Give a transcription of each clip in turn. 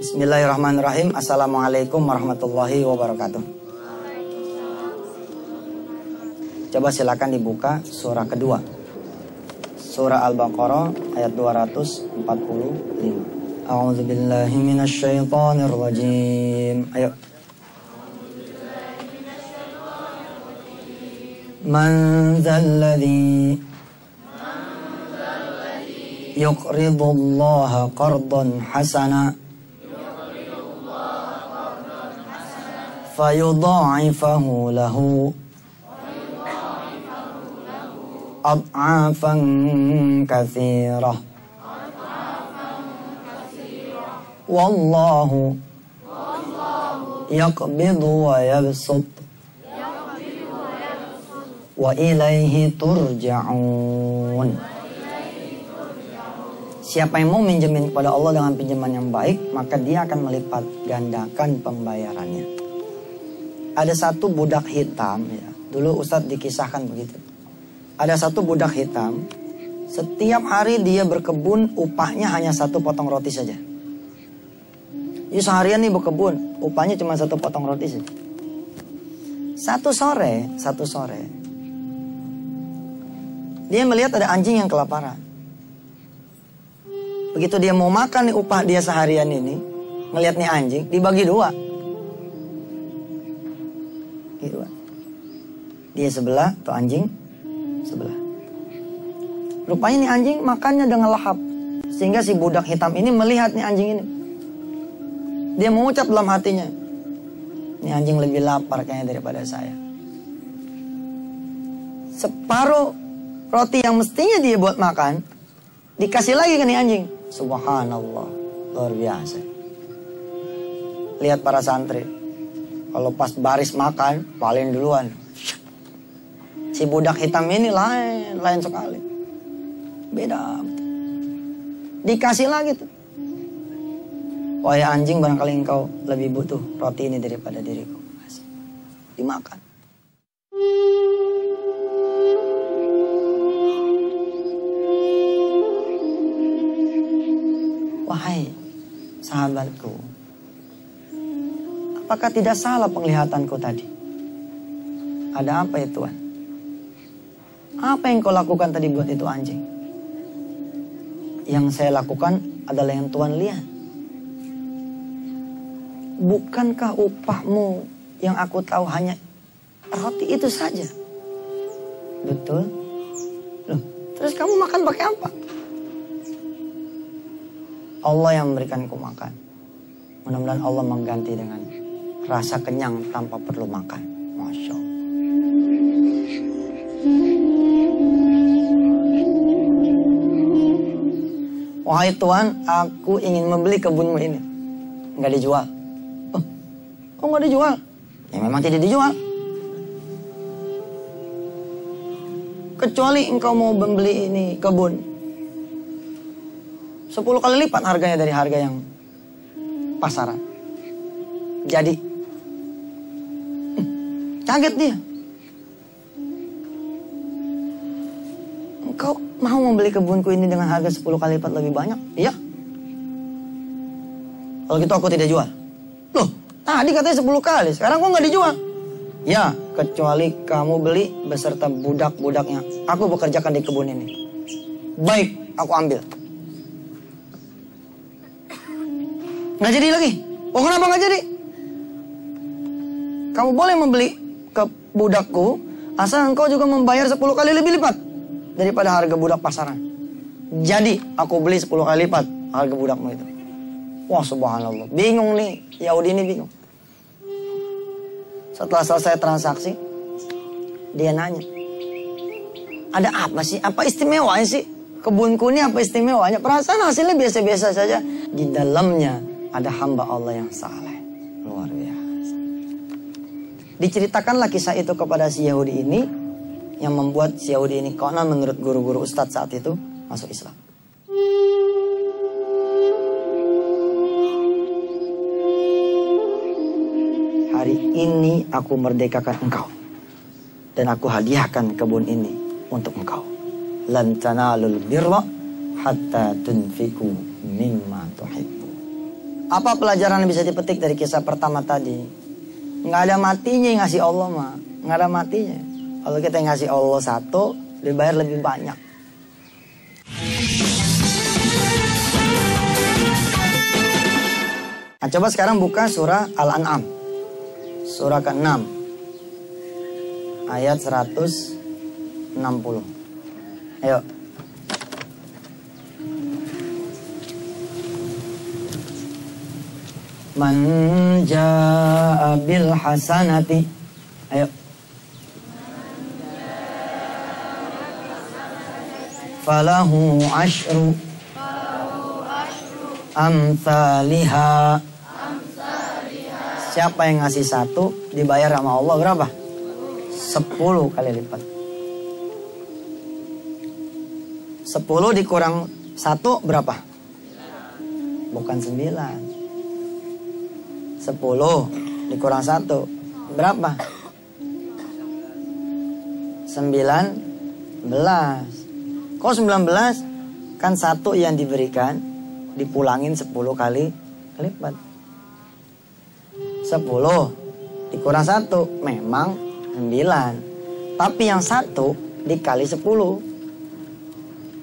Bismillahirrahmanirrahim. Assalamualaikum warahmatullahi wabarakatuh. Coba silakan dibuka surah kedua, surah Al-Baqarah ayat 245. A'udzubillahi minasyaitonirrajim. Ayo. Man dzalladzi yuqridullaha qardan hasana fayudha'ifahu lahu ad'afan katsirah wallahu yaqbidu wa yabsut wa ilaihi turja'un. Siapa yang mau minjemin kepada Allah dengan pinjaman yang baik, maka dia akan melipat gandakan pembayarannya. Ada satu budak hitam, ya. Dulu Ustadz dikisahkan begitu. Ada satu budak hitam, setiap hari dia berkebun, upahnya hanya satu potong roti saja. Jadi seharian nih berkebun, upahnya cuma satu potong roti saja. Satu sore, dia melihat ada anjing yang kelaparan. Begitu dia mau makan nih upah dia seharian ini, ngelihat nih anjing, dibagi dua. Dia sebelah, tuh anjing sebelah. Rupanya nih anjing makannya dengan lahap. Sehingga si budak hitam ini melihat nih anjing ini. Dia mengucap dalam hatinya, ini anjing lebih lapar kayaknya daripada saya. Separuh roti yang mestinya dia buat makan, dikasih lagi ke nih anjing. Subhanallah, luar biasa. Lihat para santri, kalau pas baris makan, paling duluan. Si budak hitam ini lain sekali. Beda. Dikasih lagi tuh. Wahai anjing, barangkali engkau lebih butuh roti ini daripada diriku. Dimakan. Wahai sahabatku, apakah tidak salah penglihatanku tadi? Ada apa ya Tuhan? Apa yang kau lakukan tadi buat itu anjing? Yang saya lakukan adalah yang Tuhan lihat. Bukankah upahmu yang aku tahu hanya roti itu saja? Betul. Loh, terus kamu makan pakai apa? Allah yang memberikanku makan. Mudah-mudahan Allah mengganti dengan rasa kenyang tanpa perlu makan. Masya Allah. Wahai Tuhan, aku ingin membeli kebunmu ini. Nggak dijual. Oh, kok nggak dijual? Ya memang tidak dijual. Kecuali engkau mau membeli ini kebun 10 kali lipat harganya dari harga yang pasaran. Jadi kaget dia. Engkau mau membeli kebunku ini dengan harga 10 kali lipat lebih banyak? Iya. Kalau gitu aku tidak jual. Loh, tadi katanya 10 kali, sekarang kok nggak dijual? Ya, kecuali kamu beli beserta budak-budaknya. Aku bekerjakan di kebun ini. Baik, aku ambil. Nggak jadi lagi. Oh, kenapa nggak jadi? Kamu boleh membeli ke budakku, asal engkau juga membayar 10 kali lebih lipat daripada harga budak pasaran. Jadi, aku beli 10 kali lipat harga budakmu itu. Wah, subhanallah. Bingung nih, Yahudi ini bingung. Setelah selesai transaksi, dia nanya, ada apa sih? Apa istimewanya sih? Kebunku ini apa istimewanya? Perasaan hasilnya biasa-biasa saja. Di dalamnya ada hamba Allah yang saleh. Luar biasa. Diceritakanlah kisah itu kepada si Yahudi ini, yang membuat si Yahudi ini konon menurut guru-guru ustadz saat itu masuk Islam. Hari ini aku merdekakan engkau, dan aku hadiahkan kebun ini untuk engkau. Lan tanalul birra hatta tunfiqu mimma tuhibbu. Apa pelajaran yang bisa dipetik dari kisah pertama tadi? Nggak ada matinya yang ngasih Allah mah. Nggak ada matinya. Kalau kita yang ngasih Allah satu, dibayar lebih banyak. Nah, coba sekarang buka surah Al-An'am. Surah ke-6. Ayat 160. Ayo. Man jaa bil hasanati. Ayo. Falahu asyru amthaliha. Siapa yang ngasih satu dibayar sama Allah berapa? 10 kali lipat. 10 dikurang 1 berapa? Bukan 9. 10 dikurang 1 berapa? 19. Kok 19? Kan 1 yang diberikan dipulangin 10 kali lipat. 10 dikurang 1 memang 9. Tapi yang 1 dikali 10.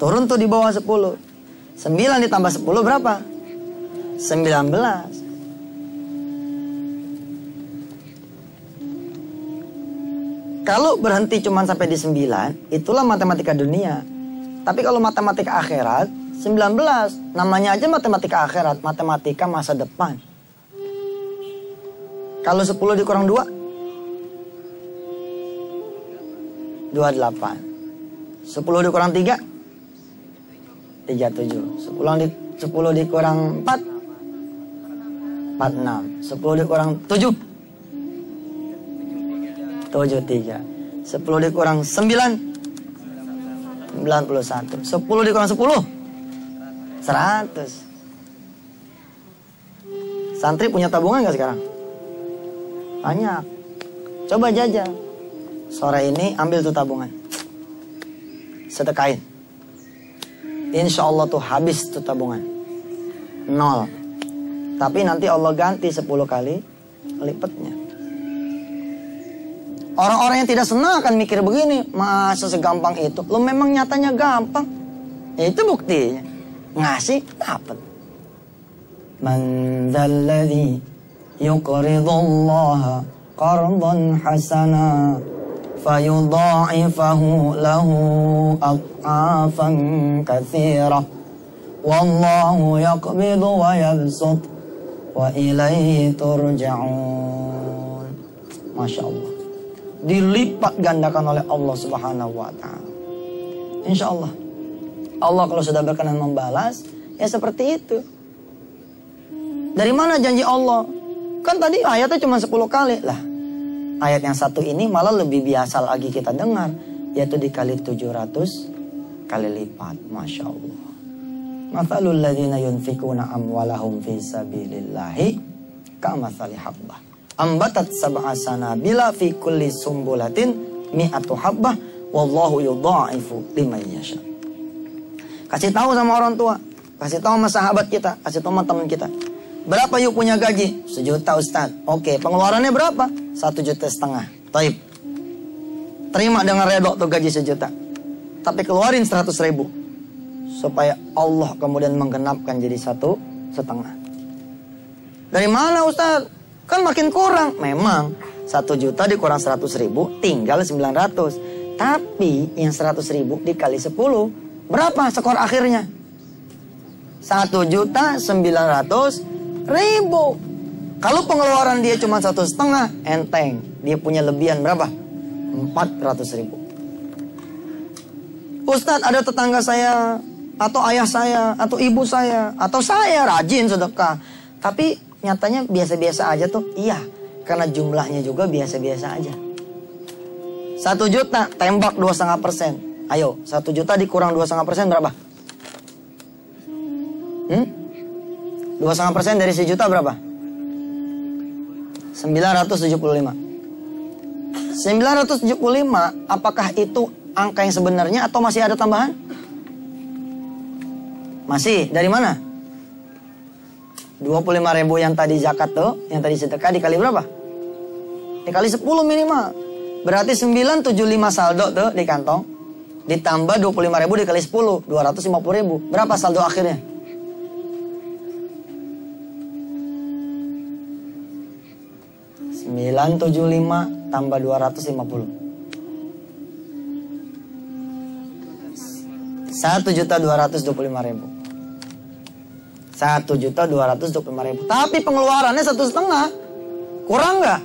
Turun tuh di bawah 10. 9 ditambah 10 berapa? 19. Kalau berhenti cuma sampai di 9, itulah matematika dunia. Tapi kalau matematika akhirat, 19. Namanya aja matematika akhirat, matematika masa depan. Kalau 10 dikurang 2? 28. 10 dikurang 3? 37. 10 dikurang 4? 46. 10 dikurang 7? 73. 10 dikurang 9? 91. 10 dikurang 10? 100. Santri punya tabungan gak sekarang? Banyak. Coba jajal. Sore ini ambil tuh tabungan. Sedekahin. Insya Allah tuh habis tuh tabungan. 0. Tapi nanti Allah ganti 10 kali lipatnya. Orang-orang yang tidak senang akan mikir begini. Masa segampang itu? Lo memang nyatanya gampang. Ya, itu buktinya. Ngasih dapat. Man dzalladzi yuqridullaha qardan hasana fayudha'ifahu lahu ad'afan katsirah wallahu yaqbidu wa yabsut wa ilaihi turja'un. Masya Allah, dilipat gandakan oleh Allah Subhanahu wa ta'ala. Insya Allah, Allah kalau sudah berkenan membalas, ya seperti itu. Dari mana janji Allah? Kan tadi ayatnya cuma 10 kali. Lah, ayat yang satu ini malah lebih biasa lagi kita dengar. Yaitu dikali 700 kali lipat. Masya Allah. Mathalul ladzina yunfikuna amwalahum fi sabilillahi kamathali habbah ambatat sab'a sanabila fi kulli sumbulatin mi'atu habbah wallahu yudha'ifu liman yasha. Kasih tahu sama orang tua, kasih tahu sama sahabat kita, kasih tahu sama teman kita. Berapa yuk punya gaji? 1 juta Ustaz. Oke, pengeluarannya berapa? 1,5 juta. Taib. Terima dengan redok tuh gaji 1 juta. Tapi keluarin 100.000 supaya Allah kemudian menggenapkan jadi 1,5. Dari mana Ustaz? Kan makin kurang. Memang 1 juta dikurang 100.000 tinggal 900. Tapi yang 100.000 dikali 10 berapa skor akhirnya? 1.900.000. Kalau pengeluaran dia cuma 1,5, enteng. Dia punya lebihan berapa? 400.000. Ustadz, ada tetangga saya, atau ayah saya, atau ibu saya, atau saya rajin sedekah. Tapi nyatanya biasa-biasa aja tuh. Iya, karena jumlahnya juga biasa-biasa aja. 1 juta, tembak 2,5%. Ayo, 1 juta dikurang 2,5% berapa? 2,5% dari 1 juta berapa? 975. 975, apakah itu angka yang sebenarnya atau masih ada tambahan? Masih. Dari mana? 25.000 yang tadi zakat tuh, yang tadi sedekah dikali berapa? Dikali 10 minimal. Berarti 975 saldo tuh di kantong. Ditambah 25.000 dikali 10, 250.000. Berapa saldo akhirnya? ...975 tambah 250. 1.225.000. 1.225.000. Tapi pengeluarannya 1,5. Kurang nggak?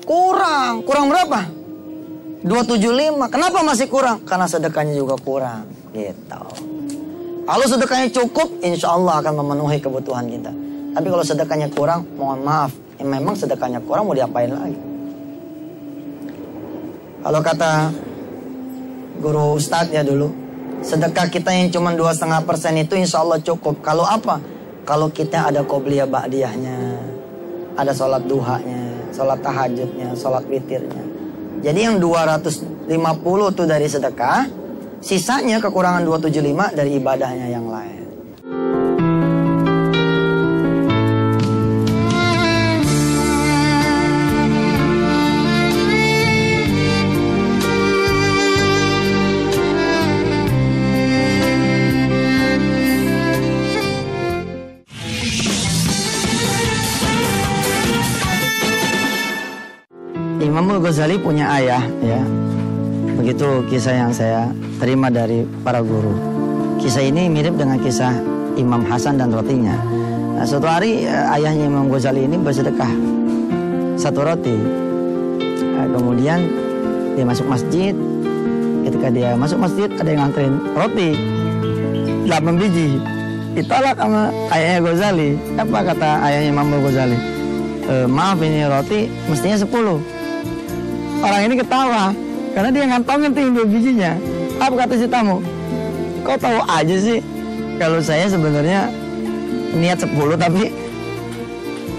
Kurang. Kurang berapa? 275. Kenapa masih kurang? Karena sedekahnya juga kurang. Gitu. Kalau sedekahnya cukup, insya Allah akan memenuhi kebutuhan kita. Tapi kalau sedekahnya kurang, mohon maaf. Ya memang sedekahnya kurang, mau diapain lagi? Kalau kata guru ustadz ya dulu, sedekah kita yang cuma 2,5% itu insya Allah cukup. Kalau apa? Kalau kita ada qobliyah ba'diyahnya, ada sholat duhanya, sholat tahajudnya, sholat witirnya. Jadi yang 250 itu dari sedekah, sisanya kekurangan 275 dari ibadahnya yang lain. Imam Al-Ghazali punya ayah, ya. Begitu kisah yang saya terima dari para guru. Kisah ini mirip dengan kisah Imam Hasan dan rotinya. Nah, suatu hari ayahnya Imam Ghazali ini bersedekah 1 roti. Nah, kemudian dia masuk masjid. Ketika dia masuk masjid ada yang nganterin roti 8 biji. Ditolak sama ayahnya Ghazali. Apa kata ayahnya Imam Ghazali? Maaf, ini roti mestinya 10. Orang ini ketawa karena dia ngantongin tuh 2 bijinya. Apa kata si tamu? Kau tahu aja sih kalau saya sebenarnya niat 10 tapi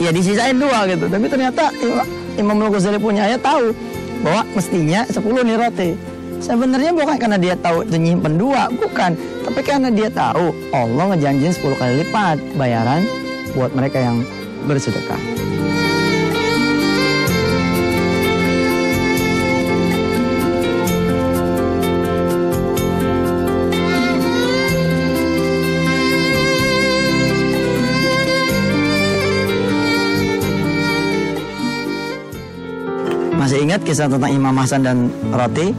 ya disisain 2 gitu. Tapi ternyata Imam Al-Ghazali punya ayah tahu bahwa mestinya 10 nih roti. Sebenarnya bukan karena dia tahu itu nyimpen 2, bukan. Tapi karena dia tahu Allah ngejanjiin 10 kali lipat bayaran buat mereka yang bersedekah. Masih ingat kisah tentang Imam Hasan dan roti?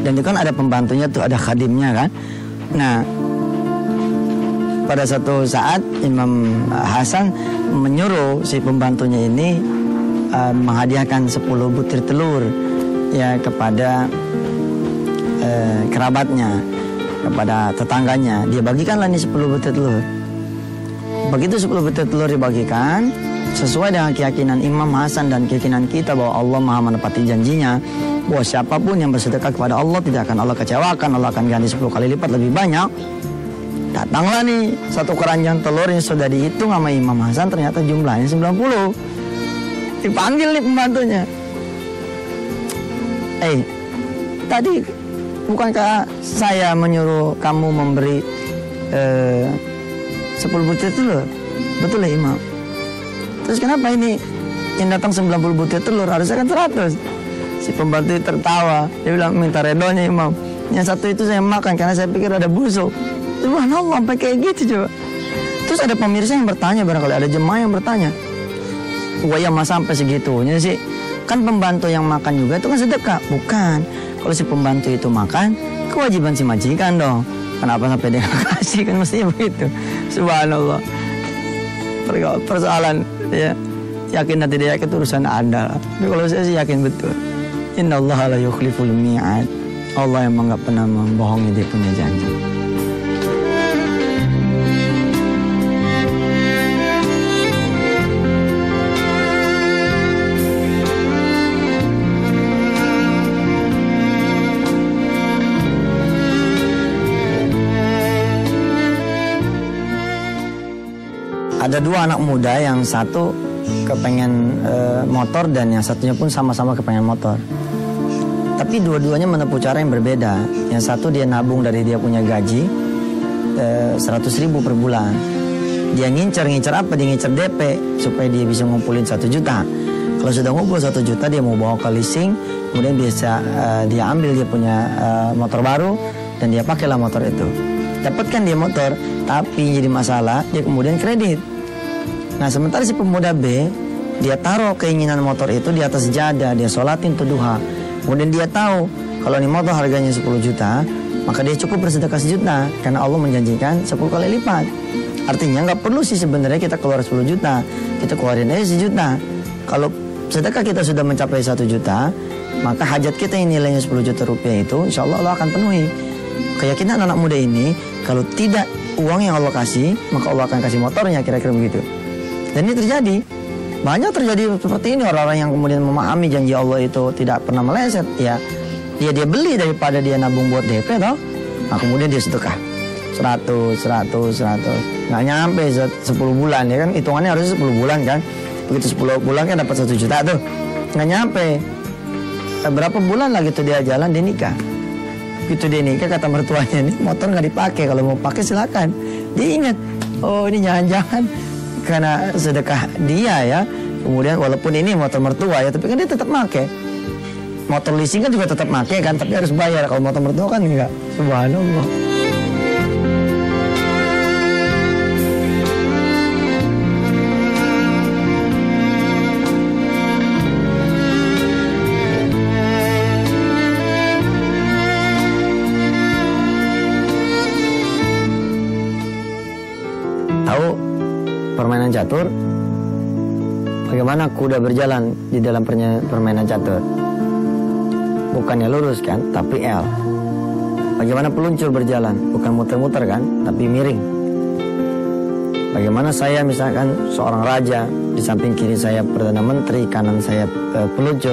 Dan itu kan ada pembantunya tuh, ada khadimnya kan. Nah, pada satu saat Imam Hasan menyuruh si pembantunya ini menghadiahkan 10 butir telur ya kepada kerabatnya, kepada tetangganya. Dia bagikanlah nih 10 butir telur. Begitu 10 butir telur dibagikan, sesuai dengan keyakinan Imam Hasan dan keyakinan kita bahwa Allah Maha menepati janjinya, bahwa siapapun yang bersedekah kepada Allah tidak akan Allah kecewakan, Allah akan ganti 10 kali lipat lebih banyak. Datanglah nih 1 keranjang telur yang sudah dihitung sama Imam Hasan, ternyata jumlahnya 90. Dipanggil nih pembantunya. Tadi bukankah saya menyuruh kamu memberi 10 butir telur? Betul ya Imam? Terus kenapa ini yang datang 90 butir telur, harusnya kan 100? Si pembantu tertawa, dia bilang minta redonya Imam. Yang 1 itu saya makan karena saya pikir ada busuk. Subhanallah, sampai kayak gitu coba. Terus ada pemirsa yang bertanya, barangkali ada jemaah yang bertanya, wah ya mas sampai segitunya sih? Kan pembantu yang makan juga itu kan sedekah. Bukan, kalau si pembantu itu makan, kewajiban si majikan dong. Kenapa sampai dia kasih, kan mestinya begitu. Subhanallah. Persoalan ya, yakin dan tidak yakin itu urusan Anda. Tapi kalau saya sih yakin betul. Innallaha la yukhliful mi'ad. Allah emang gak pernah membohongi, dia punya janji. Ada 2 anak muda, yang satu kepengen motor dan yang satunya pun sama-sama kepengen motor. Tapi dua-duanya menempuh cara yang berbeda. Yang satu dia nabung dari dia punya gaji 100.000 per bulan. Dia ngincer apa? Dia ngincer DP supaya dia bisa ngumpulin 1 juta. Kalau sudah ngumpul 1 juta, dia mau bawa ke leasing, kemudian bisa dia ambil dia punya motor baru dan dia pakailah motor itu. Dapatkan dia motor, tapi jadi masalah dia kemudian kredit. Nah sementara si pemuda B, dia taruh keinginan motor itu di atas jadah, dia sholatin tuh duha. Kemudian dia tahu kalau ini motor harganya 10 juta, maka dia cukup bersedekah 1 juta karena Allah menjanjikan 10 kali lipat. Artinya nggak perlu sih sebenarnya kita keluar 10 juta, kita keluarin aja 1 juta. Kalau sedekah kita sudah mencapai 1 juta, maka hajat kita yang nilainya 10 juta rupiah itu insya Allah akan penuhi. Keyakinan anak muda ini, kalau tidak uang yang Allah kasih, maka Allah akan kasih motornya, kira-kira begitu. Dan ini terjadi. Banyak terjadi seperti ini, orang-orang yang kemudian memahami janji Allah itu tidak pernah meleset. Ya, dia beli daripada dia nabung buat DP toh. Nah kemudian dia sedekah 100. Nggak nyampe 10 bulan ya kan, hitungannya harusnya 10 bulan kan. Begitu 10 bulan kan dapat 1 juta tuh. Nggak nyampe. Berapa bulan lagi tuh dia jalan, dia nikah. Gitu dia nikah, kata mertuanya, nih motor nggak dipakai, kalau mau pakai silakan. Dia ingat, oh ini jangan-jangan karena sedekah dia ya. Kemudian walaupun ini motor mertua ya, tapi kan dia tetap pakai. Motor leasing kan juga tetap pakai kan, tapi harus bayar. Kalau motor mertua kan enggak. Subhanallah. Tahu permainan catur? Bagaimana kuda berjalan di dalam permainan catur? Bukannya lurus kan, tapi L. Bagaimana peluncur berjalan? Bukan muter-muter kan, tapi miring. Bagaimana saya misalkan seorang raja, di samping kiri saya Perdana Menteri, kanan saya peluncur,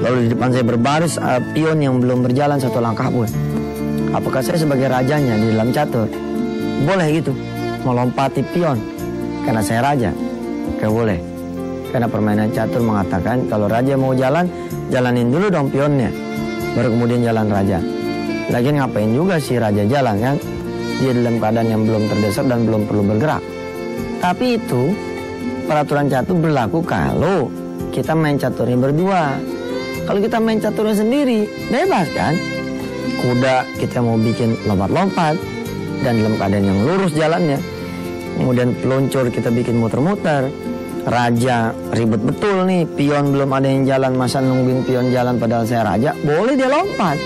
lalu di depan saya berbaris pion yang belum berjalan 1 langkah pun. Apakah saya sebagai rajanya di dalam catur? Boleh gitu, melompati pion karena saya raja? Gak boleh. Karena permainan catur mengatakan kalau raja mau jalan, jalanin dulu dong pionnya, baru kemudian jalan raja. Lagian ngapain juga si raja jalan kan? Dia dalam keadaan yang belum terdesak dan belum perlu bergerak. Tapi itu peraturan catur berlaku kalau kita main caturnya berdua. Kalau kita main caturnya sendiri, bebas kan? Kuda kita mau bikin lompat-lompat dan dalam keadaan yang lurus jalannya. Kemudian peluncur kita bikin muter-muter. Raja ribet betul nih, pion belum ada yang jalan, masa nungguin pion jalan padahal saya raja? Boleh dia lompat.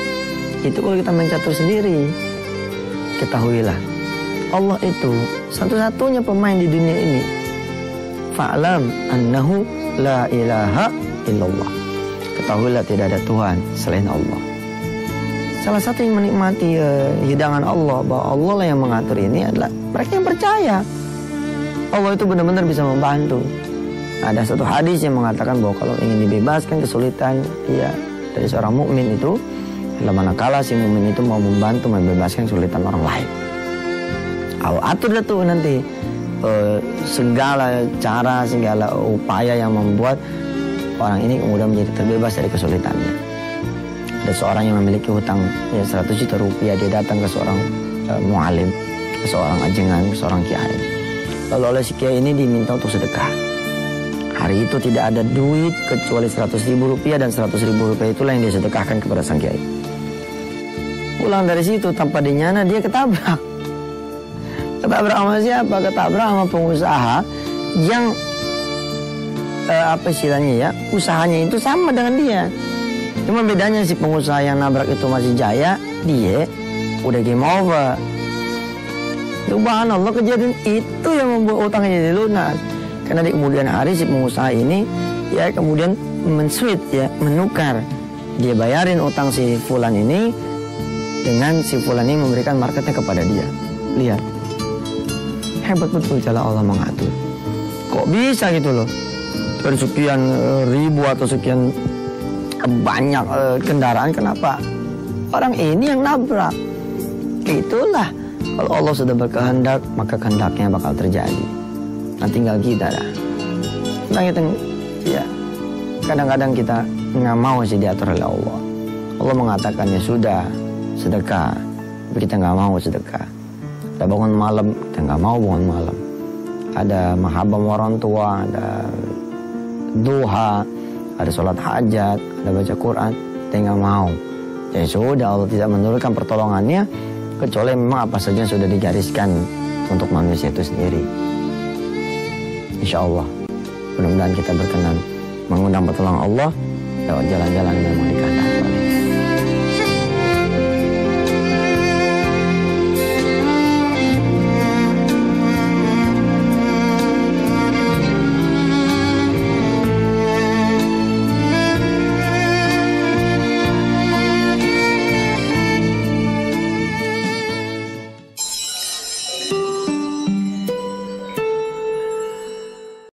Itu kalau kita main catur sendiri. Ketahuilah, Allah itu satu-satunya pemain di dunia ini. Fa'lam annahu la ilaha illallah. Ketahuilah tidak ada Tuhan selain Allah. Salah satu yang menikmati hidangan Allah, bahwa Allah lah yang mengatur ini adalah mereka yang percaya. Allah itu benar-benar bisa membantu. Ada satu hadis yang mengatakan bahwa kalau ingin dibebaskan kesulitan ya dari seorang mukmin itu, dalam manakala si mukmin itu mau membantu membebaskan kesulitan orang lain. Allah atur dah tuh nanti segala cara, segala upaya yang membuat orang ini kemudian menjadi terbebas dari kesulitannya. Ada seorang yang memiliki hutang ya 100 juta rupiah, dia datang ke seorang mualim, ke seorang ajengan, ke seorang kiai. Lalu oleh si kiai ini diminta untuk sedekah. Hari itu tidak ada duit kecuali 100.000 rupiah, dan 100.000 rupiah itulah yang dia sedekahkan kepada sang kiai. Pulang dari situ tanpa dinyana dia ketabrak. Ketabrak sama siapa? Ketabrak sama pengusaha yang apa istilahnya ya, usahanya itu sama dengan dia. Cuma bedanya si pengusaha yang nabrak itu masih jaya, dia udah game over. Subhanallah, kejadian itu yang membuat utangnya jadi lunas. Karena di kemudian hari si pengusaha ini ya kemudian men-switch ya, menukar. Dia bayarin utang si fulan ini dengan si fulan ini memberikan marketnya kepada dia. Lihat, hebat betul cara Allah mengatur. Kok bisa gitu loh? Dari sekian ribu atau sekian banyak kendaraan, kenapa orang ini yang nabrak? Itulah, kalau Allah sudah berkehendak, maka kehendaknya bakal terjadi. Nah tinggal kita dah. Nah kita ya kadang-kadang kita nggak mau sih diatur oleh Allah. Allah mengatakan ya sudah sedekah, tapi kita nggak mau sedekah. Kita bangun malam, kita nggak mau bangun malam. ada mahabbah orang tua, ada duha, ada sholat hajat, ada baca Quran, tinggal mau. Jadi sudah, Allah tidak menurunkan pertolongannya kecuali memang apa saja yang sudah digariskan untuk manusia itu sendiri. Insya Allah, mudah-mudahan kita berkenan mengundang pertolongan Allah lewat jalan-jalan yang memang dikehendaki oleh